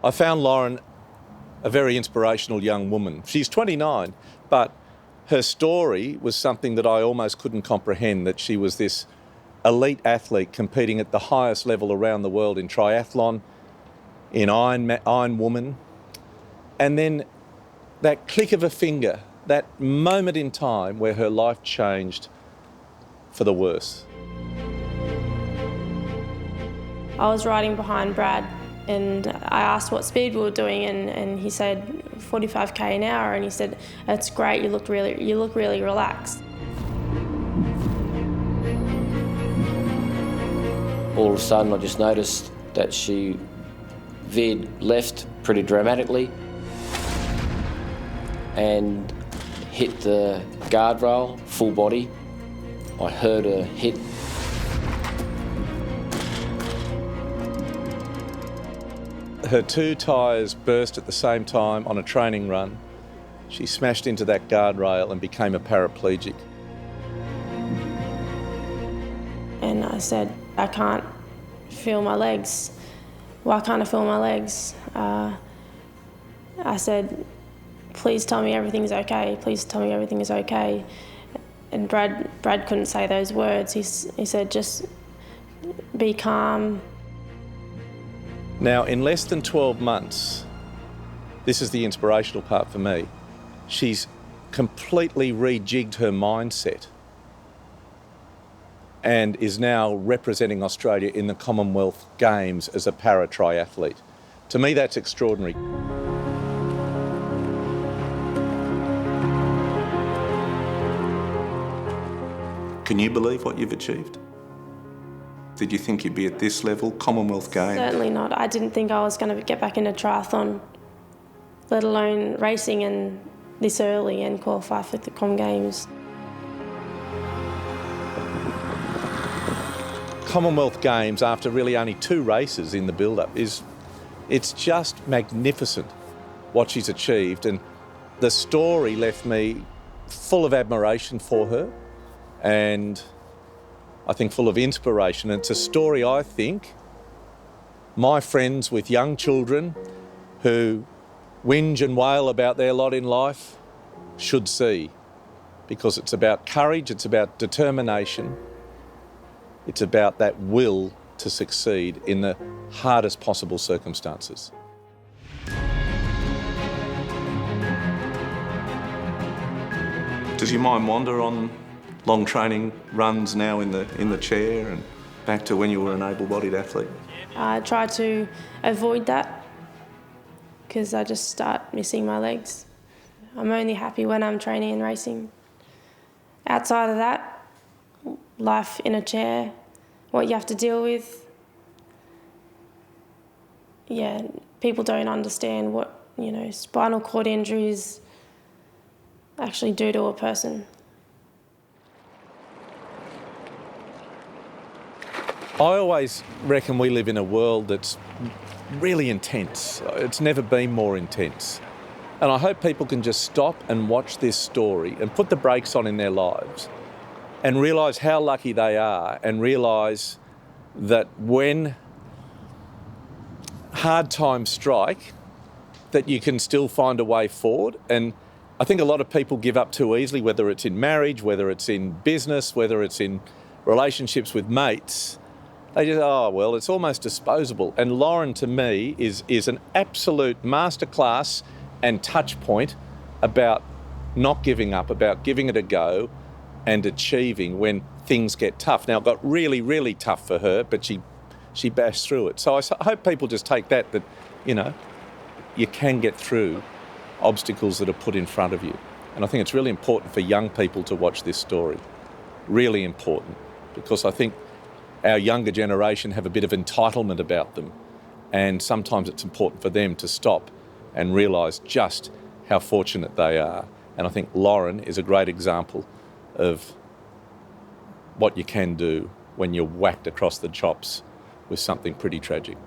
I found Lauren a very inspirational young woman. She's 29, but her story was something that I almost couldn't comprehend, that she was this elite athlete competing at the highest level around the world in triathlon, in Iron Woman, and then that click of a finger, that moment in time where her life changed for the worse. I was riding behind Brad and I asked what speed we were doing and he said 45k an hour, and he said, "That's great, you look really relaxed." All of a sudden I just noticed that she veered left pretty dramatically and hit the guardrail full body. I heard her hit. Her two tyres burst at the same time on a training run. She smashed into that guardrail and became a paraplegic. And I said, "I can't feel my legs. Why can't I feel my legs?" I said, "Please tell me everything's okay. Please tell me everything is okay." And Brad couldn't say those words. He said, "Just be calm." Now, in less than 12 months, this is the inspirational part for me, she's completely rejigged her mindset and is now representing Australia in the Commonwealth Games as a para-triathlete. To me, that's extraordinary. Can you believe what you've achieved? Did you think you'd be at this level, Commonwealth Games? Certainly not. I didn't think I was going to get back into triathlon, let alone racing and this early and qualify for the Com Games. Commonwealth Games, after really only 2 races in the build-up, it's just magnificent what she's achieved, and the story left me full of admiration for her and I think full of inspiration. It's a story I think my friends with young children who whinge and wail about their lot in life should see, because it's about courage, it's about determination, it's about that will to succeed in the hardest possible circumstances. Does your mind wander on long training runs now in the chair and back to when you were an able-bodied athlete? I try to avoid that because I just start missing my legs. I'm only happy when I'm training and racing. Outside of that, life in a chair, what you have to deal with, people don't understand what, spinal cord injuries actually do to a person. I always reckon we live in a world that's really intense. It's never been more intense. And I hope people can just stop and watch this story and put the brakes on in their lives and realise how lucky they are, and realise that when hard times strike, that you can still find a way forward. And I think a lot of people give up too easily, whether it's in marriage, whether it's in business, whether it's in relationships with mates. They just, it's almost disposable. And Lauren, to me, is an absolute masterclass and touch point about not giving up, about giving it a go and achieving when things get tough. Now, it got really, really tough for her, but she bashed through it. So I hope people just take that, you can get through obstacles that are put in front of you. And I think it's really important for young people to watch this story. Really important, because I think our younger generation have a bit of entitlement about them, and sometimes it's important for them to stop and realise just how fortunate they are. And I think Lauren is a great example of what you can do when you're whacked across the chops with something pretty tragic.